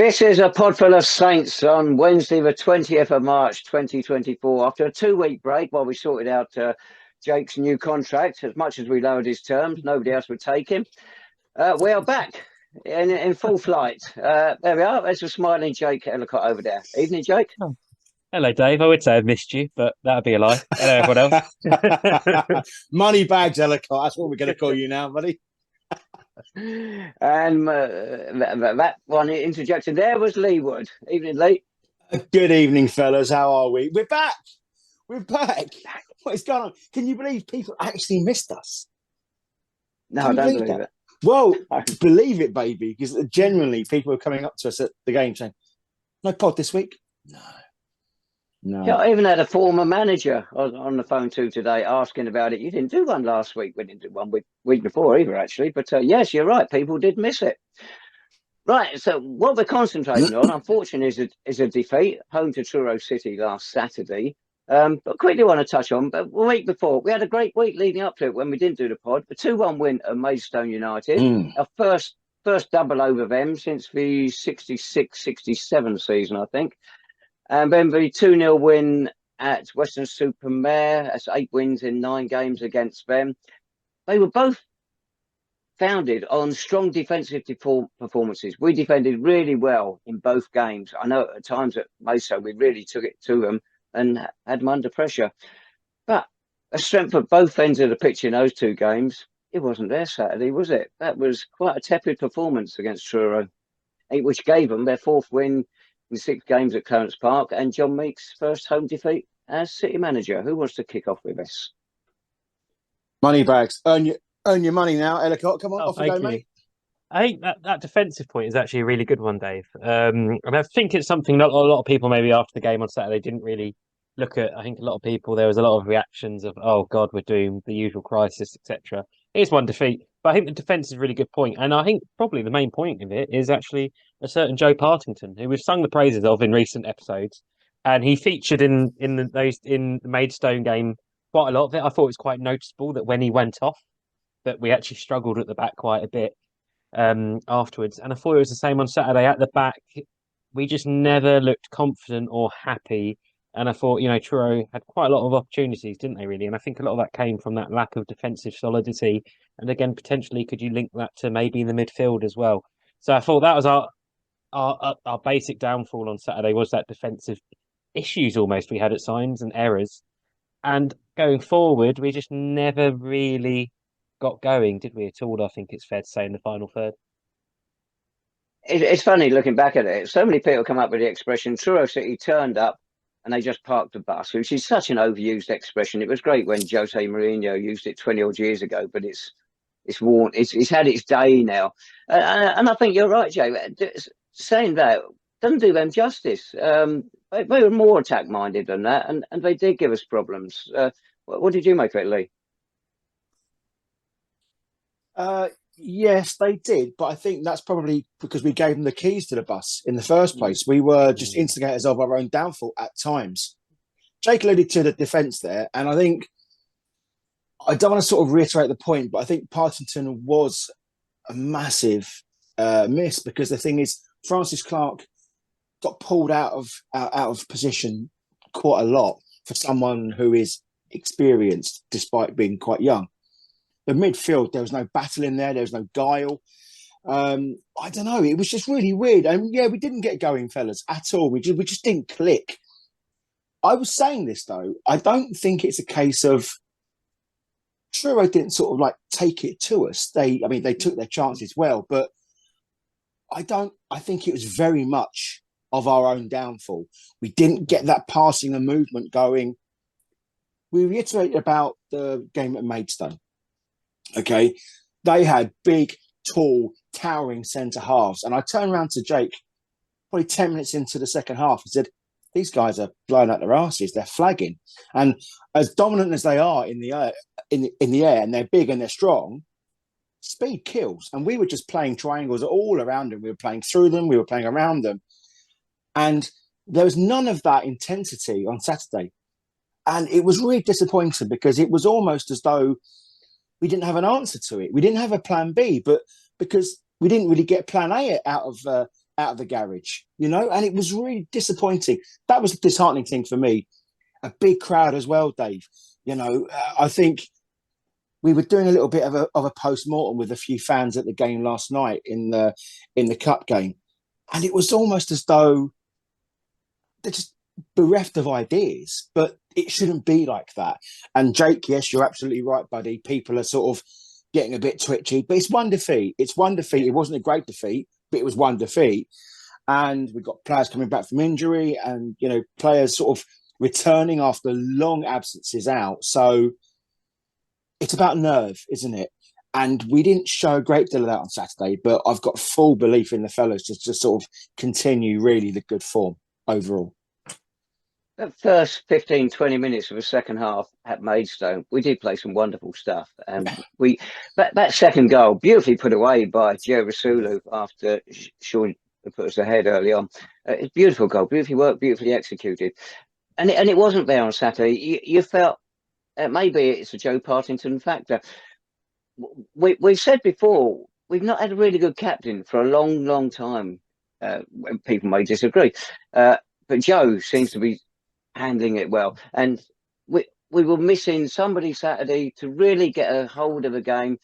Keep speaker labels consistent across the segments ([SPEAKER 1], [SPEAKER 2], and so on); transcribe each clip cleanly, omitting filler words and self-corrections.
[SPEAKER 1] This is a Podful of Saints on Wednesday, the 20th of March, 2024. After a 2-week break while we sorted out Jake's new contract, as much as we lowered his terms, nobody else would take him. We are back in full flight. There we are. There's a smiling Jake Ellacott over there. Evening, Jake.
[SPEAKER 2] Oh. Hello, Dave. I would say I've missed you, but that'd be a lie. Hello, everyone else.
[SPEAKER 3] Money bags, Ellacott. That's what we're going to call you now, buddy.
[SPEAKER 1] And that one interjected there was Lee Wood. Evening, Lee.
[SPEAKER 3] Good evening, fellas. How are we? We're back. We're back. What is going on? Can you believe people actually missed us?
[SPEAKER 1] No, I don't believe it.
[SPEAKER 3] Well, believe it, baby, because genuinely people are coming up to us at the game saying, no pod this week? No.
[SPEAKER 1] Yeah, I even had a former manager on the phone too today asking about it. You didn't do one last week. We didn't do one week before either, actually. But yes, you're right. People did miss it. Right. So what we're concentrating on, unfortunately, is a defeat home to Truro City last Saturday. But quickly want to touch on, but the week before, we had a great week leading up to it when we didn't do the pod. The 2-1 win at Maidstone United. Our first double over them since the 66-67 season, I think. And then the 2-0 win at Weston-super-Mare. That's 8 wins in 9 games against them. They were both founded on strong defensive performances. We defended really well in both games. I know at times at Maidstone we really took it to them and had them under pressure. But a strength of both ends of the pitch in those 2 games, it wasn't there Saturday, was it? That was quite a tepid performance against Truro, which gave them their 4th win in 6 games at Clarence Park and Jon Meakes' first home defeat as City manager. Who wants to kick off with this?
[SPEAKER 3] Money bags. Earn your money now, Ellacott. Come on, off you go, mate.
[SPEAKER 2] I think that defensive point is actually a really good one, Dave. And I think it's something that a lot of people maybe after the game on Saturday didn't really look at. I think a lot of people, there was a lot of reactions of, oh God, we're doomed, the usual crisis, etc. It's one defeat. But I think the defence is a really good point. And I think probably the main point of it is actually a certain Joe Partington, who we've sung the praises of in recent episodes. And he featured in the Maidstone game quite a lot of it. I thought it was quite noticeable that when he went off, that we actually struggled at the back quite a bit afterwards. And I thought it was the same on Saturday at the back. We just never looked confident or happy. And I thought, Truro had quite a lot of opportunities, didn't they, really? And I think a lot of that came from that lack of defensive solidity. And again, potentially, could you link that to maybe in the midfield as well? So I thought that was our basic downfall on Saturday, was that defensive issues almost we had at signs and errors. And going forward, we just never really got going, did we, at all? I think it's fair to say in the final third.
[SPEAKER 1] It's funny looking back at it. So many people come up with the expression, Truro City turned up and they just parked the bus, which is such an overused expression. It was great when Jose Mourinho used it 20 odd years ago, but it's worn. It's had its day now. And I think you're right, Jay. Saying that doesn't do them justice. They were more attack-minded than that, and they did give us problems. What did you make of it, Lee?
[SPEAKER 3] Yes, they did, but I think that's probably because we gave them the keys to the bus in the first place. We were just instigators of our own downfall at times. Jake alluded to the defence there, and I think I don't want to sort of reiterate the point, but I think Partington was a massive miss, because the thing is, Francis Clarke got pulled out of position quite a lot for someone who is experienced despite being quite young. The midfield, there was no battle in there. There was no guile. I don't know. It was just really weird. And yeah, we didn't get going, fellas, at all. We just didn't click. I was saying this, though. I don't think it's a case of Truro didn't sort of like take it to us. They took their chances well, but I think it was very much of our own downfall. We didn't get that passing and movement going. We reiterated about the game at Maidstone. Okay, they had big, tall, towering centre halves, and I turned around to Jake probably 10 minutes into the second half and said, "These guys are blowing out their asses. They're flagging." And as dominant as they are in the air, and they're big and they're strong, speed kills. And we were just playing triangles all around them. We were playing through them. We were playing around them, and there was none of that intensity on Saturday. And it was really disappointing, because it was almost as though we didn't have an answer to it. We didn't have a plan B, but because we didn't really get plan A out of out of the garage, and it was really disappointing. That was the disheartening thing for me. A big crowd as well, Dave. I think we were doing a little bit of a post-mortem with a few fans at the game last night in the cup game. And it was almost as though they're just bereft of ideas, but it shouldn't be like that. And Jake, yes, you're absolutely right, buddy. People are sort of getting a bit twitchy, but it's one defeat. It's one defeat. It wasn't a great defeat, but it was one defeat. And we've got players coming back from injury and, players sort of returning after long absences out. So it's about nerve, isn't it? And we didn't show a great deal of that on Saturday, but I've got full belief in the fellas to sort of continue really the good form overall.
[SPEAKER 1] That first 15, 20 minutes of the second half at Maidstone, we did play some wonderful stuff. And that second goal, beautifully put away by Jerusulu after Shaun put us ahead early on. It's a beautiful goal, beautifully worked, beautifully executed. And it wasn't there on Saturday. You felt maybe it's a Joe Partington factor. We've said before, we've not had a really good captain for a long, long time. People may disagree. But Joe seems to be handling it well. And we were missing somebody Saturday to really get a hold of a game.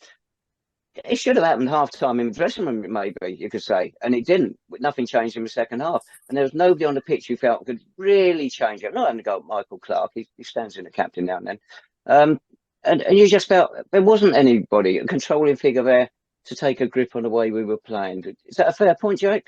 [SPEAKER 1] It should have happened half-time in the dressing room, maybe, you could say. And it didn't. Nothing changed in the second half. And there was nobody on the pitch who felt could really change it. Not having to go Michael Clarke. He stands in the captain now and then. And you just felt there wasn't anybody, a controlling figure there to take a grip on the way we were playing. Is that a fair point, Jake?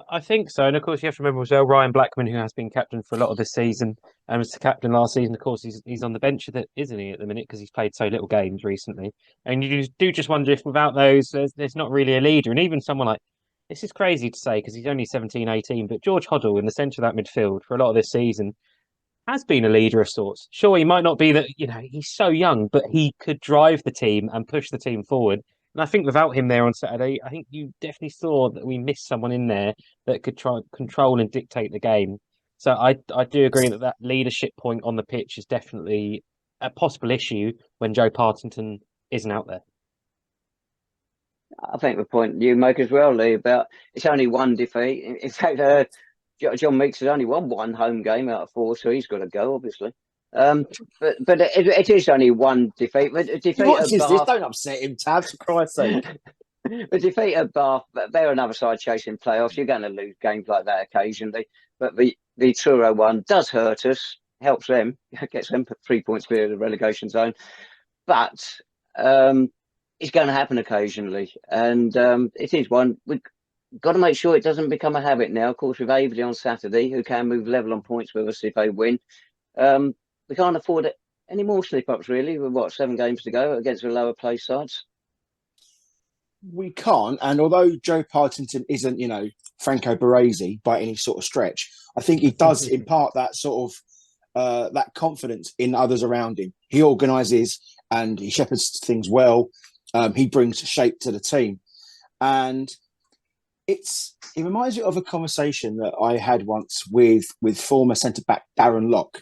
[SPEAKER 2] I think so. And of course, you have to remember as well, Ryan Blackman, who has been captain for a lot of this season and was the captain last season. Of course, he's on the bench, isn't he, at the minute, because he's played so little games recently. And you do just wonder if without those, there's not really a leader. And even someone like, this is crazy to say because he's only 17, 18, but George Hoddle in the centre of that midfield for a lot of this season has been a leader of sorts. Sure, he might not be that, he's so young, but he could drive the team and push the team forward. And I think without him there on Saturday, I think you definitely saw that we missed someone in there that could try control and dictate the game. So I do agree that leadership point on the pitch is definitely a possible issue when Joe Partington isn't out there.
[SPEAKER 1] I think the point you make as well, Lee, about it's only one defeat. In fact, Jon Meakes has only won one home game out of 4, so he's got to go, obviously. But it is only one defeat. But a defeat
[SPEAKER 3] What is
[SPEAKER 1] Bath,
[SPEAKER 3] this? Don't upset him, Tab, for Christ's sake.
[SPEAKER 1] The defeat at Bath, they're another side chasing playoffs. You're going to lose games like that occasionally. But the Truro one does hurt us, helps them, gets them 3 points clear of the relegation zone. But it's going to happen occasionally. And it is one. We've got to make sure it doesn't become a habit now. Of course, with Aveley on Saturday, who can move level on points with us if they win. We can't afford any more slip-ups, really. We've 7 games to go against the lower place sides.
[SPEAKER 3] We can't. And although Joe Partington isn't, Franco Baresi by any sort of stretch, I think he does impart that sort of that confidence in others around him. He organises and he shepherds things well. He brings shape to the team. And it reminds me of a conversation that I had once with former centre-back Darren Locke.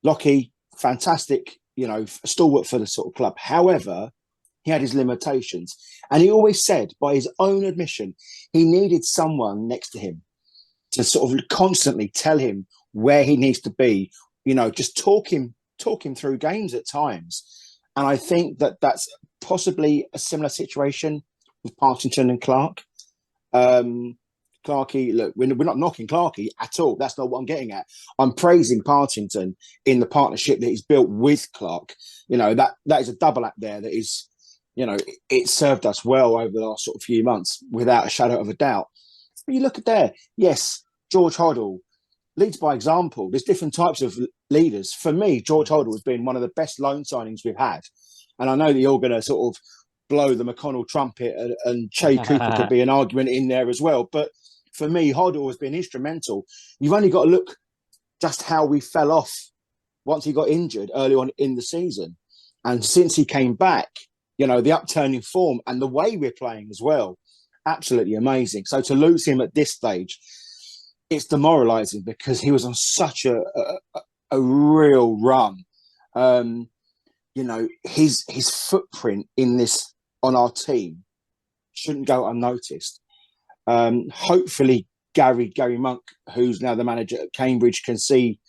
[SPEAKER 3] Lockie, fantastic, stalwart for the sort of club. However, he had his limitations. And he always said, by his own admission, he needed someone next to him to sort of constantly tell him where he needs to be, just talk him through games at times. And I think that's possibly a similar situation with Partington and Clarke. Clarkey, look, we're not knocking Clarkey at all. That's not what I'm getting at. I'm praising Partington in the partnership that he's built with Clarke. That is a double act there that is, it served us well over the last sort of few months without a shadow of a doubt. But you look at there, yes, George Hoddle leads by example. There's different types of leaders. For me, George Hoddle has been one of the best loan signings we've had. And I know that you're going to sort of blow the McConnell trumpet and Che Cooper could be an argument in there as well. But for me, Hoddle has been instrumental. You've only got to look just how we fell off once he got injured early on in the season. And since he came back, the upturn in form and the way we're playing as well, absolutely amazing. So to lose him at this stage, it's demoralising because he was on such a real run. His footprint in this on our team shouldn't go unnoticed. Hopefully, Gary Monk, who's now the manager at Cambridge, can see,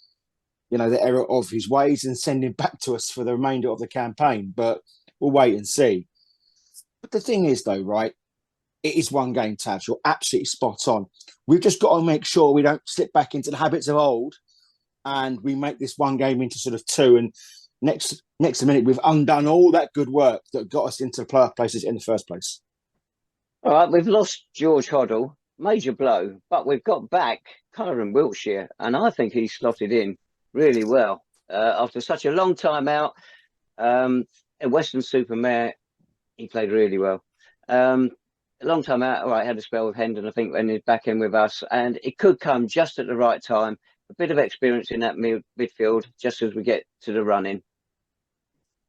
[SPEAKER 3] the error of his ways and send him back to us for the remainder of the campaign. But we'll wait and see. But the thing is, though, right, it is one game, Tabs. You're absolutely spot on. We've just got to make sure we don't slip back into the habits of old and we make this one game into sort of two. And next minute, we've undone all that good work that got us into the playoff places in the first place.
[SPEAKER 1] All right, we've lost George Hoddle, major blow, but we've got back Kyron Wiltshire, and I think he's slotted in really well after such a long time out. At Weston-super-Mare, he played really well. A long time out, all right, had a spell with Hendon, I think, when he's back in with us, and it could come just at the right time. A bit of experience in that midfield, just as we get to the run-in.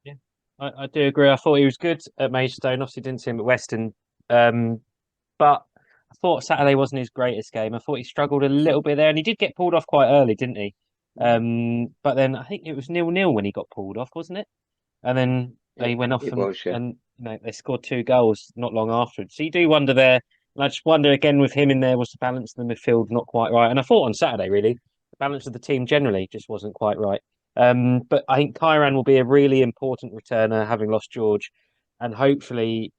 [SPEAKER 2] Yeah, I do agree. I thought he was good at Maidstone. Obviously, didn't see him at Weston. But I thought Saturday wasn't his greatest game. I thought he struggled a little bit there, and he did get pulled off quite early, didn't he? But then I think it was 0-0 when he got pulled off, wasn't it? And then they went off and they scored 2 goals not long afterwards. So you do wonder there, and I just wonder again with him in there, was the balance in the midfield not quite right? And I thought on Saturday, really, the balance of the team generally just wasn't quite right. But I think Kyran will be a really important returner, having lost George, and hopefully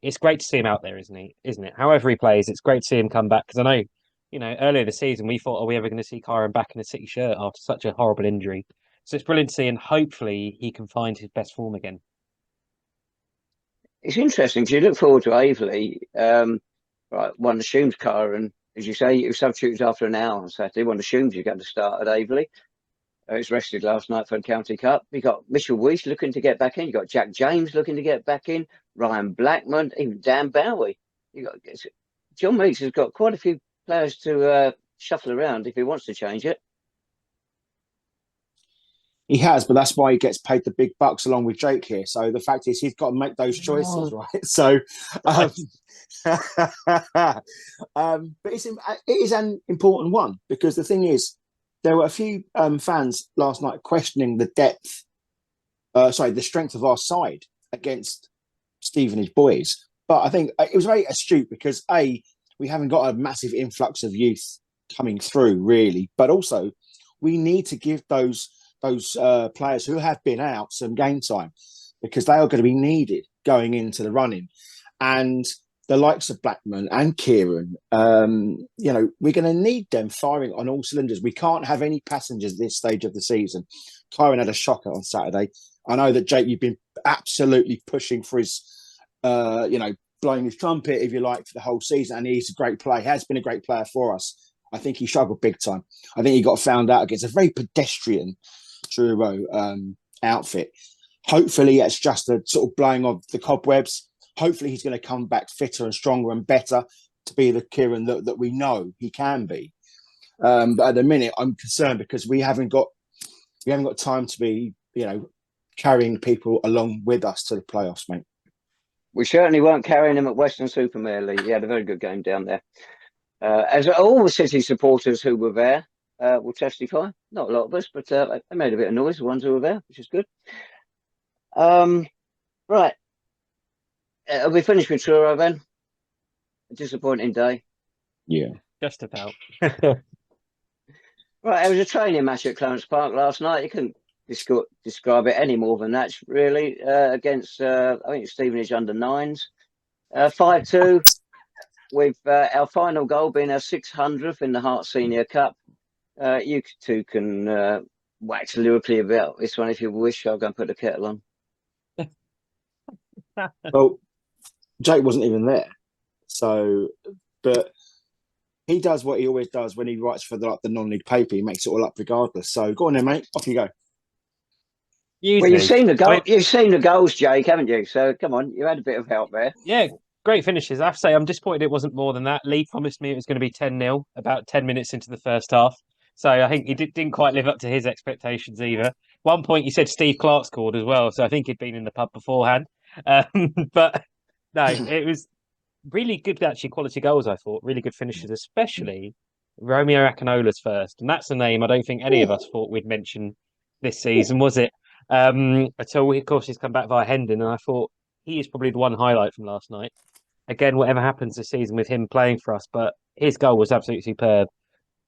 [SPEAKER 2] it's great to see him out there, isn't it? However he plays, it's great to see him come back, because I know, earlier this season we thought, are we ever going to see Kyran back in a City shirt after such a horrible injury? So it's brilliant to see, and hopefully he can find his best form again.
[SPEAKER 1] It's interesting because you look forward to Aveley. Right, one assumes Kyran, as you say, you substitutes after an hour on Saturday. One assumes you're going to start at Aveley. He's rested last night for the County Cup. You got Mitchell Weiss looking to get back in. You got Jack James looking to get back in. Ryan Blackman, even Dan Bowie. You got Jon Meakes has got quite a few players to shuffle around if he wants to change it.
[SPEAKER 3] He has, but that's why he gets paid the big bucks along with Jake here. So the fact is, he's got to make those choices, right? So, but it is an important one, because the thing is, there were a few fans last night questioning the the strength of our side against Stevenage boys. But I think it was very astute because we haven't got a massive influx of youth coming through, really, but also we need to give those players who have been out some game time, because they are going to be needed going into the running. And the likes of Blackman and Kieran, we're going to need them firing on all cylinders. We can't have any passengers this stage of the season. Kyron had a shocker on Saturday. I know that, Jake, you've been absolutely pushing for his, blowing his trumpet, if you like, for the whole season. And he's a great player. He has been a great player for us. I think he struggled big time. I think he got found out against a very pedestrian Truro outfit. Hopefully it's just a sort of blowing of the cobwebs. Hopefully he's going to come back fitter and stronger and better to be the Kieran that we know he can be. But at the minute, I'm concerned because we haven't got time to be, carrying people along with us to the playoffs, mate.
[SPEAKER 1] We certainly weren't carrying him at Weston-super-Mare, Lee. He had a very good game down there. As all the City supporters who were there will testify. Not a lot of us, but they made a bit of noise, the ones who were there, which is good. Right. Are we finished with Truro then? A disappointing day.
[SPEAKER 3] Yeah.
[SPEAKER 2] Just about.
[SPEAKER 1] Right, it was a training match at Clarence Park last night. You couldn't describe it any more than that, really, against, I think it's Stevenage under 9s. 5-2, with our final goal being our 600th in the Herts Senior Cup. You two can wax lyrically about this one if you wish. I'll go and put the kettle on.
[SPEAKER 3] Well, Jake wasn't even there. So, but he does what he always does when he writes for the non-league paper. He makes it all up regardless. So go on then, mate. Off you go.
[SPEAKER 1] Well, you've seen the goal. You've seen the goals, Jake, haven't you? So come on, you had a bit of help there.
[SPEAKER 2] Yeah, great finishes. I have to say, I'm disappointed it wasn't more than that. Lee promised me it was going to be 10-0 about 10 minutes into the first half. So I think he didn't quite live up to his expectations either. One point, he said Steve Clarke scored as well. So I think he'd been in the pub beforehand. But no, it was really good, actually, quality goals, I thought. Really good finishes, especially Romeo Akinola's first. And that's a name I don't think any of us thought we'd mention this season, was it? Until, of course, he's come back via Hendon. And I thought he is probably the one highlight from last night. again, whatever happens this season with him playing for us, but his goal was absolutely superb,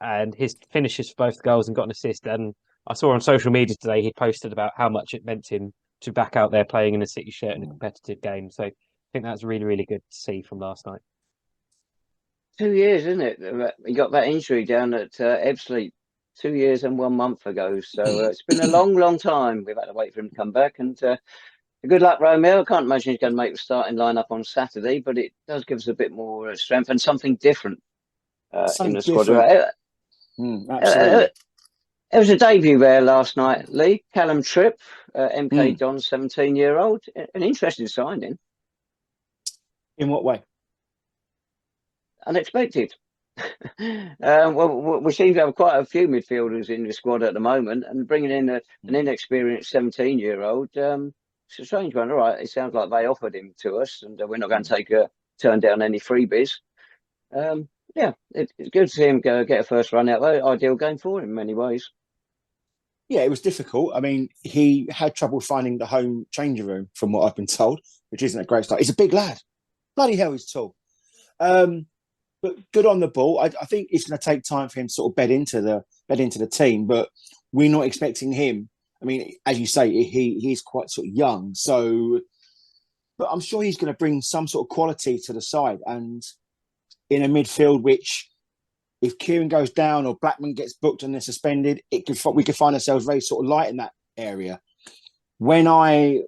[SPEAKER 2] and his finishes for both goals and got an assist. And I saw on social media today he posted about how much it meant to him to back out there playing in a City shirt in a competitive game. So I think that's really, really good to see from last night.
[SPEAKER 1] 2 years, isn't it? He got that injury down at Ebbsfleet 2 years and 1 month ago. So it's been a long, long time. We've had to wait for him to come back. And good luck, Romeo. I can't imagine he's going to make the starting lineup on Saturday, but it does give us a bit more strength and something different in the squad.
[SPEAKER 3] Absolutely.
[SPEAKER 1] It was a debut there last night, Lee. Callum Tripp, MK Don's 17-year-old. An interesting signing.
[SPEAKER 3] In what way?
[SPEAKER 1] Unexpected. Well, we seem to have quite a few midfielders in the squad at the moment, and bringing in an inexperienced 17-year-old, it's a strange one. All right, it sounds like they offered him to us, and we're not going to turn down any freebies. Yeah, it's good to see him get a first run out there. Ideal game for him in many ways.
[SPEAKER 3] Yeah, it was difficult. I mean, he had trouble finding the home changing room, from what I've been told, which isn't a great start. He's a big lad. Bloody hell, he's tall. But good on the ball. I think it's going to take time for him to sort of bed into the team, but we're not expecting him. I mean, as you say, he's quite sort of young. So, but I'm sure he's going to bring some sort of quality to the side. And in a midfield, which if Kieran goes down or Blackman gets booked and they're suspended, we could find ourselves very sort of light in that area. When I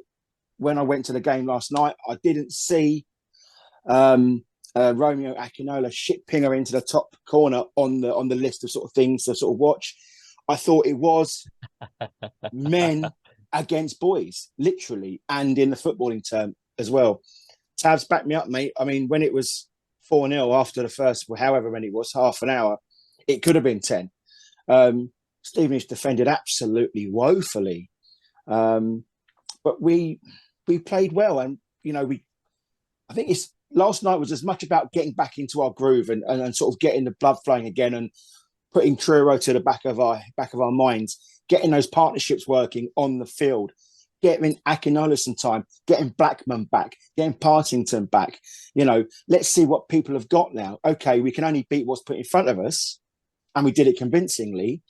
[SPEAKER 3] went to the game last night, I didn't see Romeo Akinola shit pinger into the top corner on the list of sort of things to sort of watch. I thought it was men against boys, literally, and in the footballing term as well. Tabs, back me up, mate. I mean, when it was 4-0 after the first, however many it was, half an hour, it could have been 10. Stevenage defended absolutely woefully. But we played well, and I think last night was as much about getting back into our groove and sort of getting the blood flowing again and putting Truro to the back of our minds, getting those partnerships working on the field, getting Akinola some time, getting Blackman back, getting Partington back. Let's see what people have got now. Okay, we can only beat what's put in front of us, and we did it convincingly,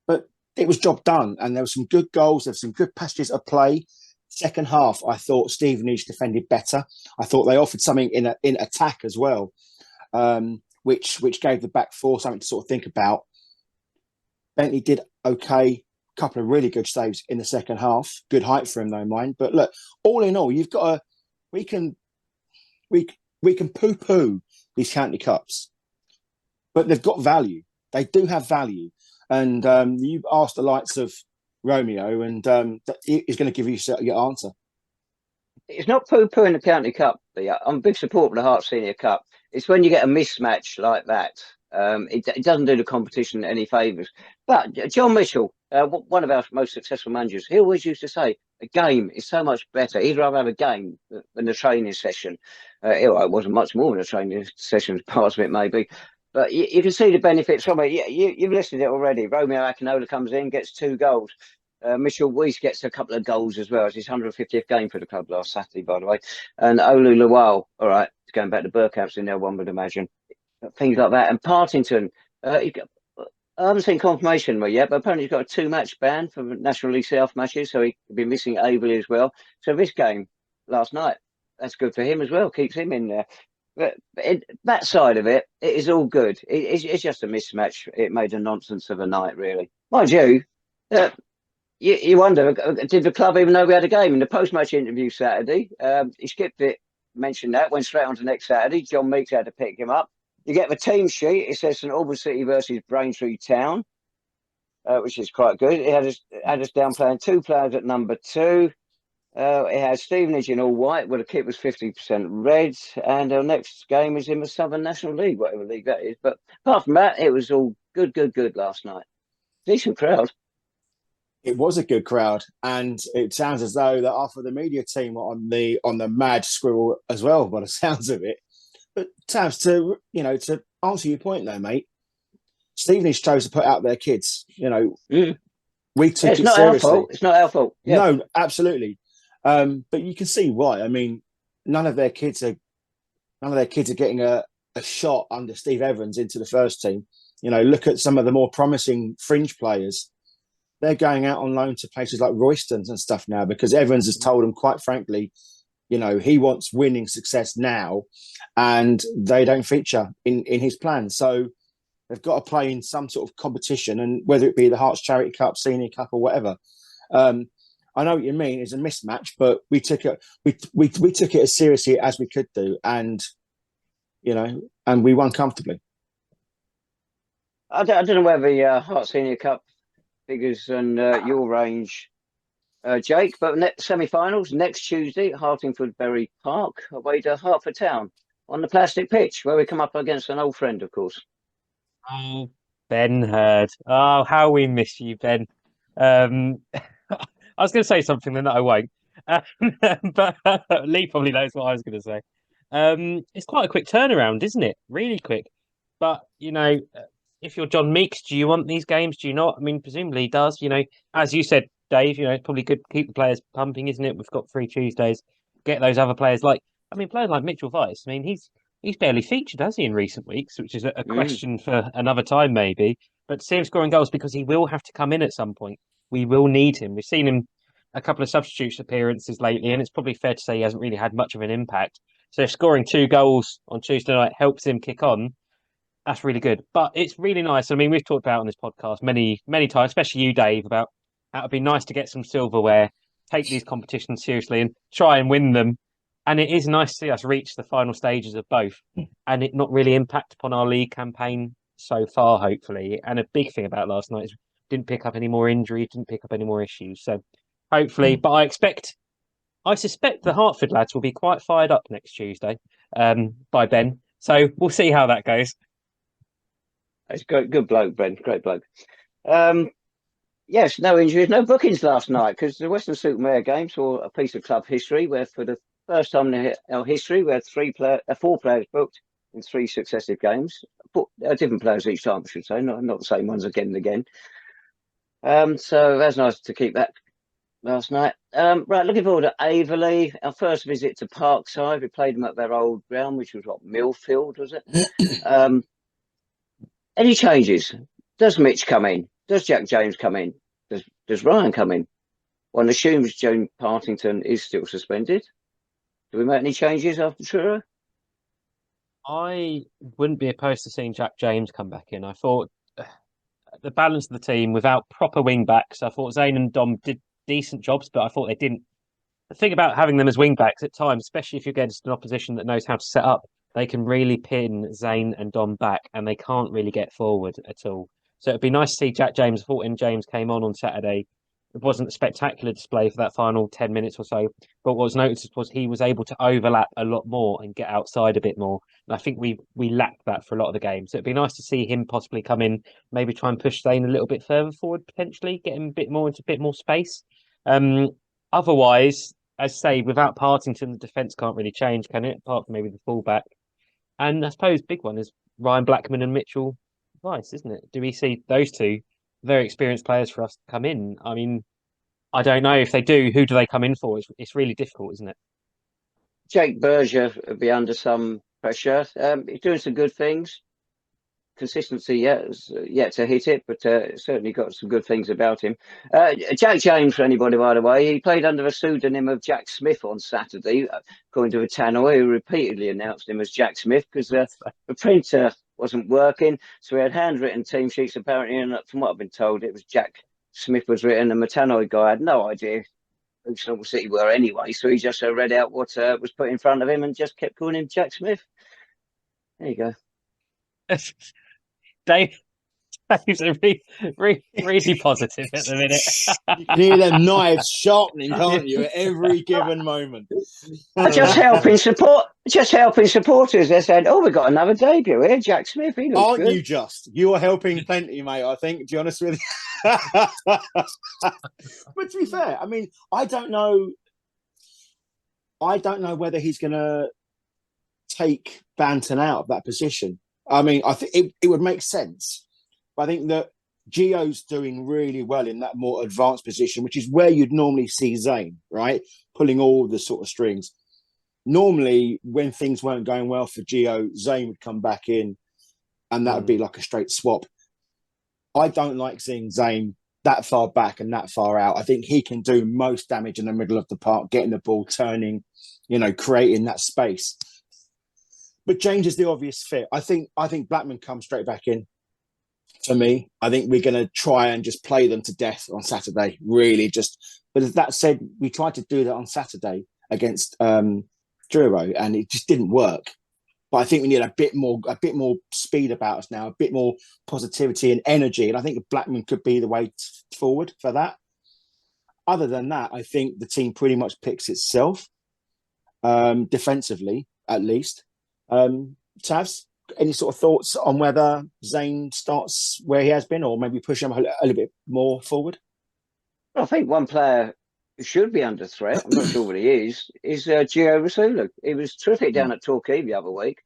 [SPEAKER 3] but it was job done, and there were some good goals, there were some good passages of play. Second half, I thought Stevenage defended better. I thought they offered something in attack as well, which gave the back four something to sort of think about. Bentley did okay, a couple of really good saves in the second half. Good height for him, though, mind. But look, all in all, you've got we can poo-poo these county cups, but they've got value. They do have value, and you've asked the likes of Romeo, and he's going to give you your answer.
[SPEAKER 1] It's not poo-poo in the County Cup. I'm a big supporter of the Herts Senior Cup. It's when you get a mismatch like that. It doesn't do the competition any favours. But John Mitchell, one of our most successful managers, he always used to say, a game is so much better. He'd rather have a game than a training session. It wasn't much more than a training session, parts of it maybe. But you can see the benefits from it. You've listed it already. Romeo Akinola comes in, gets 2 goals. Mitchell Weiss gets a couple of goals as well. It's his 150th game for the club last Saturday, by the way. And Olu Lawal, all right, it's going back to Burkhamps in there, one would imagine. Things like that. And Partington, I haven't seen confirmation yet, but apparently he's got a 2-match ban for National League South matches, so he could be missing Aveley as well. So this game last night, that's good for him as well, keeps him in there. But that side of it is all good. It's just a mismatch. It made a nonsense of a night, really. Mind you, you wonder, did the club even know we had a game? In the post-match interview Saturday, he skipped it, mentioned that, went straight on to next Saturday. Jon Meakes had to pick him up. You get the team sheet. It says St Albans City versus Braintree Town, which is quite good. It had us down playing 2 players at number 2. It has Stevenage in all white, where the kit was 50% red, and our next game is in the Southern National League, whatever league that is. But apart from that, it was all good last night. Decent crowd.
[SPEAKER 3] It was a good crowd, and it sounds as though that half of the media team were on the mad squirrel as well, by the sounds of it. But Tabs, to answer your point though, mate, Stevenage chose to put out their kids. We took it seriously.
[SPEAKER 1] It's not our fault. Yeah.
[SPEAKER 3] No, absolutely. But you can see why. I mean, none of their kids are none of their kids are getting a shot under Steve Evans into the first team. You know, look at some of the more promising fringe players. They're going out on loan to places like Royston's and stuff now because Evans has told them, quite frankly, you know, he wants winning success now, and they don't feature in his plans. So they've got to play in some sort of competition, and whether it be the Herts Charity Cup, Senior Cup, or whatever. I know what you mean. It's a mismatch, but we took it. We took it as seriously as we could do, and you know, and we won comfortably.
[SPEAKER 1] I don't know whether the Herts Senior Cup figures and your range, Jake, but semi-finals next Tuesday at Hartingford-Bury Park, away to Hertford Town on the plastic pitch, where we come up against an old friend, of course.
[SPEAKER 2] Oh, Ben Hurd. Oh, how we miss you, Ben. I was going to say something then that I won't. But Lee probably knows what I was going to say. It's quite a quick turnaround, isn't it? Really quick. But, you know, if you're Jon Meakes, do you want these games? Do you not? I mean, presumably he does. You know, as you said, Dave, you know, it's probably good to keep the players pumping, isn't it? We've got 3 Tuesdays. Get those other players players like Mitchell Weiss. I mean, he's barely featured, has he, in recent weeks, which is a question for another time, maybe. But to see him scoring goals because he will have to come in at some point. We will need him. We've seen him a couple of substitute appearances lately, and it's probably fair to say he hasn't really had much of an impact. So if scoring 2 goals on Tuesday night helps him kick on, that's really good. But it's really nice. I mean, we've talked about on this podcast many, many times, especially you, Dave, about how it'd be nice to get some silverware, take these competitions seriously and try and win them. And it is nice to see us reach the final stages of both and it not really impact upon our league campaign so far, hopefully. And a big thing about last night is didn't pick up any more injuries, didn't pick up any more issues. So hopefully, but I suspect the Hertford lads will be quite fired up next Tuesday by Ben. So we'll see how that goes.
[SPEAKER 1] It's good bloke, Ben. Great bloke. Yes, no injuries, no bookings last night because the Weston-super-Mare game saw a piece of club history where for the first time in our history we had 4 players booked in 3 successive games. Different players each time, I should say, not the same ones again and again. So that's nice to keep that last night. Right, looking forward to Aveley. Our first visit to Parkside. We played them at their old ground, which was Millfield, was it? Any changes? Does Mitch come in? Does Jack James come in? Does Ryan come in? One assumes Joan Partington is still suspended. Do we make any changes after Truro?
[SPEAKER 2] I wouldn't be opposed to seeing Jack James come back in. I thought the balance of the team without proper wing backs, I thought Zane and Dom did decent jobs, but I thought they didn't. The thing about having them as wing backs at times, especially if you're against an opposition that knows how to set up, they can really pin Zane and Dom back and they can't really get forward at all. So it'd be nice to see Jack James. I thought when James came on Saturday, it wasn't a spectacular display for that final 10 minutes or so. But what was noticed was he was able to overlap a lot more and get outside a bit more. And I think we lacked that for a lot of the games. So it'd be nice to see him possibly come in, maybe try and push Zane a little bit further forward, potentially, get him a bit more into a bit more space. Otherwise, as I say, without Partington, the defence can't really change, can it? Apart from maybe the fullback. And I suppose big one is Ryan Blackman and Mitchell Weiss, isn't it? Do we see those 2 very experienced players for us to come in? I mean, I don't know if they do. Who do they come in for? It's really difficult, isn't it?
[SPEAKER 1] Jake Berger will be under some pressure. He's doing some good things. Consistency yet to hit it, but certainly got some good things about him. Jack James, for anybody, by the way, he played under a pseudonym of Jack Smith on Saturday, according to a tannoy who repeatedly announced him as Jack Smith because the printer wasn't working. So we had handwritten team sheets apparently, and from what I've been told, it was Jack Smith was written, and the tannoy guy had no idea who Truro City were anyway, so he just read out what was put in front of him and just kept calling him Jack Smith. There you go.
[SPEAKER 2] Dave's really positive at the minute.
[SPEAKER 3] You can hear them knives sharpening, can't you, at every given moment?
[SPEAKER 1] Just helping supporters. They're saying, "Oh, we've got another debut here, Jack Smith. He looks
[SPEAKER 3] Aren't
[SPEAKER 1] good."
[SPEAKER 3] you just? You are helping plenty, mate, I think, to be honest with you. But to be fair, I mean, I don't know whether he's going to take Banton out of that position. I mean, I think it would make sense. But I think that Gio's doing really well in that more advanced position, which is where you'd normally see Zane, right? Pulling all the sort of strings. normally when things weren't going well for Gio, Zane would come back in and that would be like a straight swap. I don't like seeing Zane that far back and that far out. I think he can do most damage in the middle of the park, getting the ball, turning, creating that space. But James is the obvious fit. I think Blackman comes straight back in. For me, I think we're going to try and just play them to death on Saturday. Really, but as that said, we tried to do that on Saturday against Truro, and it just didn't work. But I think we need a bit more speed about us now, a bit more positivity and energy, and I think Blackman could be the way forward for that. Other than that, I think the team pretty much picks itself, defensively at least. Tavs, any sort of thoughts on whether Zane starts where he has been, or maybe push him a little bit more forward?
[SPEAKER 1] I think one player who should be under threat, I'm not sure what he is Gio Rasulu. He was terrific down at Torquay the other week.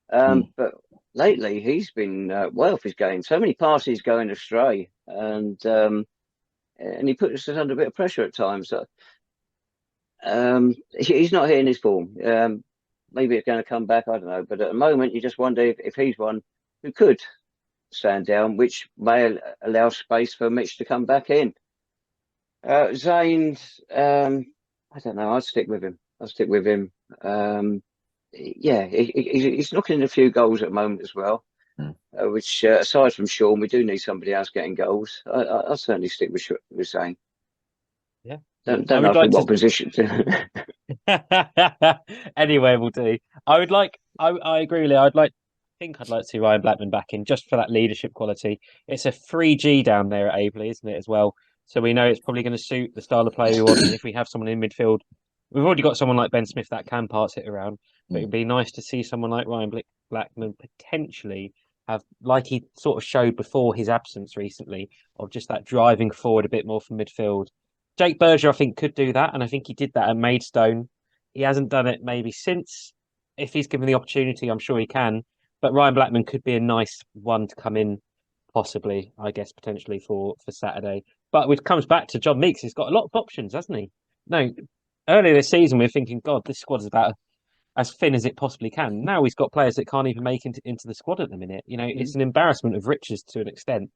[SPEAKER 1] But lately he's been well off his game. So many passes going astray, and he puts us under a bit of pressure at times. So, he's not hitting his form. Maybe it's going to come back, I don't know. But at the moment, you just wonder if he's one who could stand down, which may allow space for Mitch to come back in. Zane, I don't know. I'd stick with him. He's knocking in a few goals at the moment as well, which, aside from Shaun, we do need somebody else getting goals. I'll certainly stick with Zane.
[SPEAKER 2] Yeah.
[SPEAKER 1] Don't know what position.
[SPEAKER 2] Anyway, we'll do. I agree with you. I'd like to see Ryan Blackman back in just for that leadership quality. It's a 3G down there at Aveley, isn't it, as well? So we know it's probably going to suit the style of play we want. And if we have someone in midfield, we've already got someone like Ben Smith that can pass it around. But it'd be nice to see someone like Ryan Blackman potentially have, like he sort of showed before his absence recently, of just that driving forward a bit more from midfield. Jake Berger, I think, could do that, and I think he did that at Maidstone. He hasn't done it maybe since. If he's given the opportunity, I'm sure he can. But Ryan Blackman could be a nice one to come in, possibly, I guess, potentially for Saturday. But it comes back to Jon Meakes. He's got a lot of options, hasn't he? No, earlier this season, we were thinking, God, this squad is about as thin as it possibly can. Now he's got players that can't even make into the squad at the minute. It's an embarrassment of riches to an extent.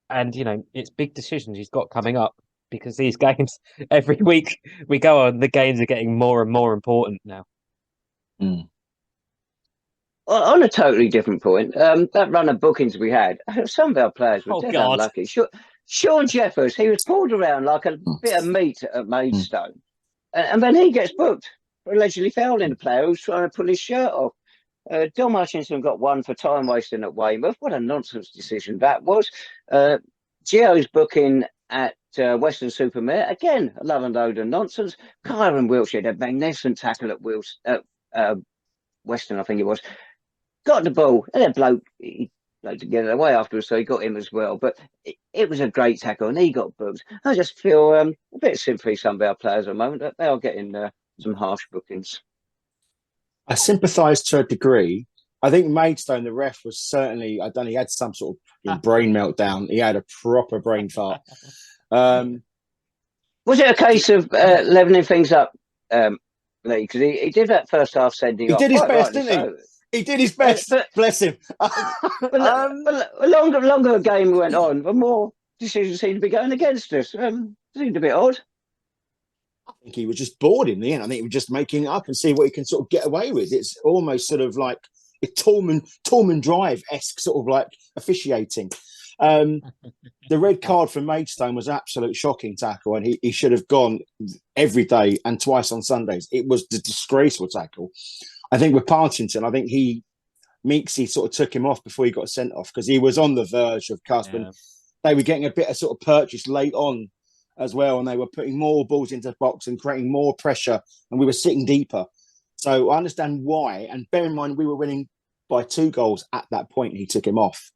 [SPEAKER 2] And, it's big decisions he's got coming up. Because these games, every week we go on, the games are getting more and more important now.
[SPEAKER 1] On a totally different point, that run of bookings we had, some of our players were dead unlucky. Shaun Jeffers, he was pulled around like a bit of meat at Maidstone. And then he gets booked for allegedly fouling a player who's trying to pull his shirt off. Dom Hutchinson got one for time wasting at Weymouth. What a nonsense decision that was. Gio's booking at Weston-super-Mare, again, a love and load of nonsense. Kyron Wiltshire had a magnificent tackle at Weston, I think it was. Got the ball, and then bloke, he to get it away afterwards, so he got him as well. But it was a great tackle, and he got booked. I just feel a bit sympathy for some of our players at the moment. That they are getting some harsh bookings.
[SPEAKER 3] I sympathise to a degree. I think Maidstone, the ref, was certainly, I don't know, he had some sort of brain meltdown. He had a proper brain fart.
[SPEAKER 1] Was it a case of levelling things up, Lee? Because he did that first half sending off.
[SPEAKER 3] He did his best, didn't he? He did his best. Bless him.
[SPEAKER 1] But the longer the game went on, the more decisions seemed to be going against us. Seemed a bit odd.
[SPEAKER 3] I think he was just bored in the end. I think he was just making it up and see what he can sort of get away with. It's almost sort of like a Tolman Drive-esque sort of like officiating. The red card for Maidstone was an absolute shocking tackle, and he should have gone every day and twice on Sundays. It was a disgraceful tackle. I think with Partington, I think Meakes sort of took him off before he got sent off because he was on the verge of Cusp. Yeah. They were getting a bit of sort of purchase late on as well, and they were putting more balls into the box and creating more pressure, and we were sitting deeper. So I understand why, and bear in mind we were winning by 2 goals at that point. He took him off.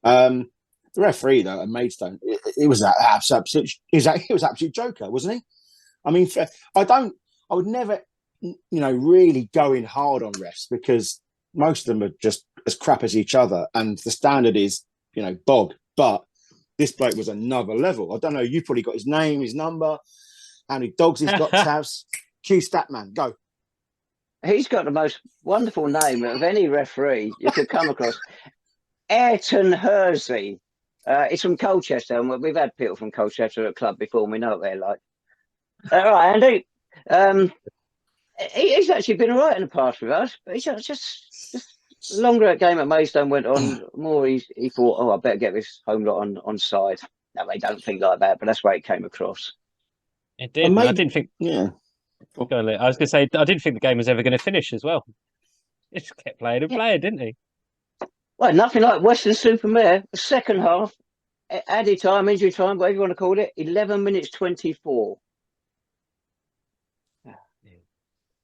[SPEAKER 3] The referee though at Maidstone, it was an absolute joker, wasn't he? I mean, I would never, really go in hard on refs because most of them are just as crap as each other, and the standard is, bog. But this bloke was another level. I don't know. You probably got his name, his number, how many dogs he's got. Tavs, Q Statman, go.
[SPEAKER 1] He's got the most wonderful name of any referee you could come across. Ayrton Hersey. It's from Colchester, and we've had people from Colchester at the club before, and we know what they're like. Right, Andy. He's actually been all right in the past with us, but he's just the longer that game at Maidstone went on, more he thought, oh, I better get this home lot on side. No, they don't think like that, but that's why it came across.
[SPEAKER 2] It did. I didn't think.
[SPEAKER 3] Yeah.
[SPEAKER 2] I was going to say, I didn't think the game was ever going to finish as well. He just kept playing and playing, didn't he?
[SPEAKER 1] Well, nothing like Weston-super-Mare. The second half, added time, injury time, whatever you want to call it, 11 minutes 24.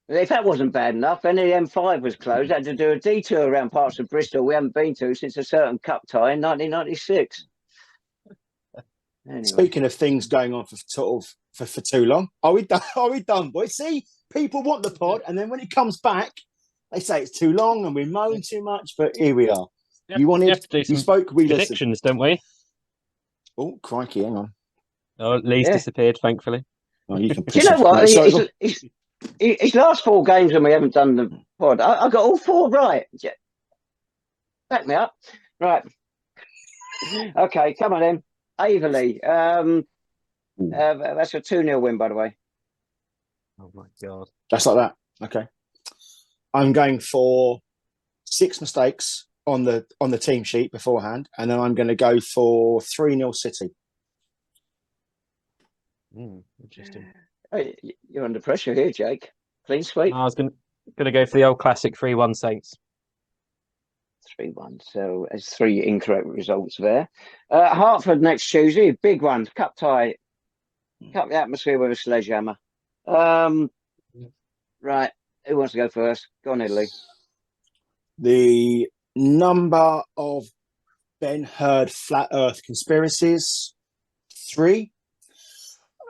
[SPEAKER 1] If that wasn't bad enough, then the M5 was closed. Had to do a detour around parts of Bristol we haven't been to since a certain cup tie in 1996. Anyway.
[SPEAKER 3] Speaking of things going on for too long, are we done? Are we done, boys? See, people want the pod, and then when it comes back, they say it's too long and we moan too much. But here we are. You spoke, we
[SPEAKER 2] predictions, don't we?
[SPEAKER 3] Oh, crikey! Hang on.
[SPEAKER 2] Oh, Lee's disappeared, thankfully.
[SPEAKER 3] Oh, you
[SPEAKER 1] do you know what? His last 4 games when we haven't done the pod, I got all 4 right. Back me up. Right. Okay, come on then. Aveley. That's a 2-0 win, by the way.
[SPEAKER 2] Oh my God.
[SPEAKER 3] Just like that. Okay. I'm going for 6 mistakes on the team sheet beforehand, and then I'm going to go for 3-0 City.
[SPEAKER 2] Interesting.
[SPEAKER 1] You're under pressure here, Jake. Clean sweep.
[SPEAKER 2] I was going to go for the old classic 3-1 Saints.
[SPEAKER 1] 3-1. So there's 3 incorrect results there. Hertford next Tuesday, big one. Cup tie. Cut the atmosphere with a sledgehammer. Right. Who wants to go first? Go on, Italy.
[SPEAKER 3] The number of Ben Hurd flat Earth conspiracies, 3.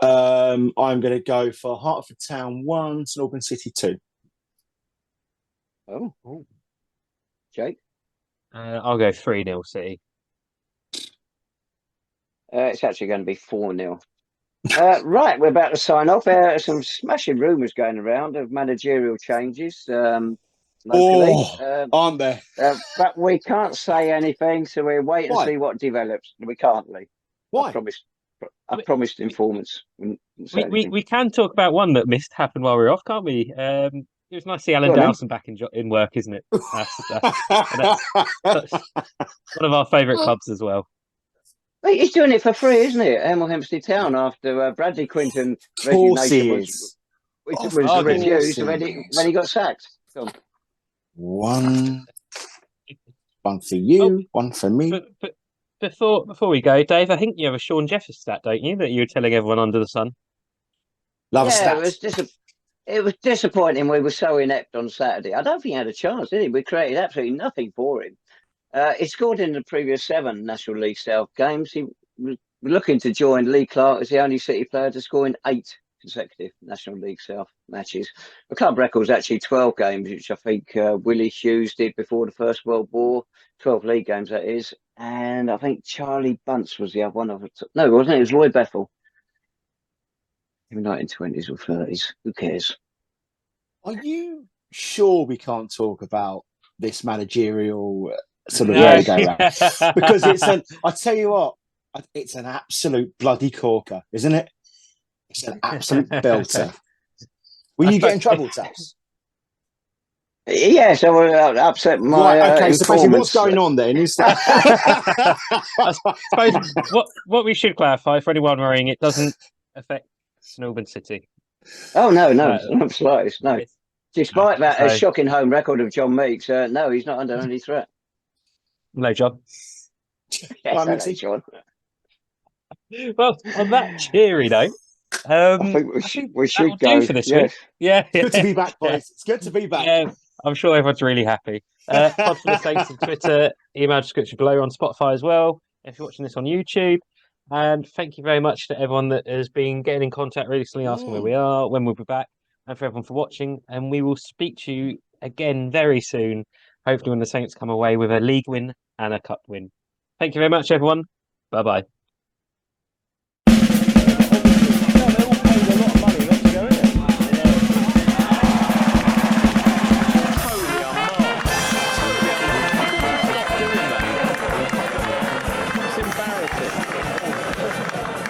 [SPEAKER 3] I'm going to go for Hertford Town 1, St Albans City 2.
[SPEAKER 1] Oh. Jake?
[SPEAKER 2] I'll go 3-0 City.
[SPEAKER 1] It's actually going to be 4-0. Right, we're about to sign off. Some smashing rumours going around of managerial changes locally.
[SPEAKER 3] Aren't there?
[SPEAKER 1] But we can't say anything, so we'll wait and see what develops. We can't, Lee.
[SPEAKER 3] Why?
[SPEAKER 1] I promised informants.
[SPEAKER 2] We can talk about one that happened while we were off, can't we? It was nice to see Alan Dowson back in work, isn't it? That's one of our favourite clubs as well.
[SPEAKER 1] He's doing it for free, isn't it? Hemel Hempstead Town after Bradley Quinton resignation was refused when he got sacked.
[SPEAKER 3] One for you, one for me.
[SPEAKER 2] But before we go, Dave, I think you have a Shaun Jeffers stat, don't you? That you were telling everyone under the sun.
[SPEAKER 3] Love stats.
[SPEAKER 1] It was disappointing. We were so inept on Saturday. I don't think he had a chance, did he? We created absolutely nothing for him. He scored in the previous 7 National League South games. He was looking to join Lee Clarke as the only City player to score in 8 consecutive National League South matches. The club record is actually 12 games, which I think Willie Hughes did before the First World War. 12 league games, that is. And I think Charlie Bunce was the other one. No, wasn't it? It was Lloyd Bethel. In the 1920s or 30s. Who cares?
[SPEAKER 3] Are you sure we can't talk about this managerial sort of
[SPEAKER 2] go-round?
[SPEAKER 3] Because I tell you what, it's an absolute bloody corker, isn't it? It's an absolute belter. Will you get in trouble, Taps?
[SPEAKER 1] Yes, I will upset my.
[SPEAKER 3] Right, okay, so basically, what's going on then? Is
[SPEAKER 2] I suppose what we should clarify for anyone worrying, it doesn't affect St Albans City.
[SPEAKER 1] Oh no, not slightest. No, despite that shocking home record of Jon Meakes, no, he's not under any threat.
[SPEAKER 2] No, John.
[SPEAKER 1] Yes, John.
[SPEAKER 2] Well, on that cheery note,
[SPEAKER 1] I think we should go
[SPEAKER 2] for this week. Yeah,
[SPEAKER 3] good to be back, boys. It's good to be back.
[SPEAKER 2] Yeah, I'm sure everyone's really happy. Podful of Saints on Twitter, email description below on Spotify as well. If you're watching this on YouTube, and thank you very much to everyone that has been getting in contact recently, asking where we are, when we'll be back, and for everyone for watching. And we will speak to you again very soon. Hopefully, when the Saints come away with a league win and a cup win. Thank you very much, everyone. Bye bye.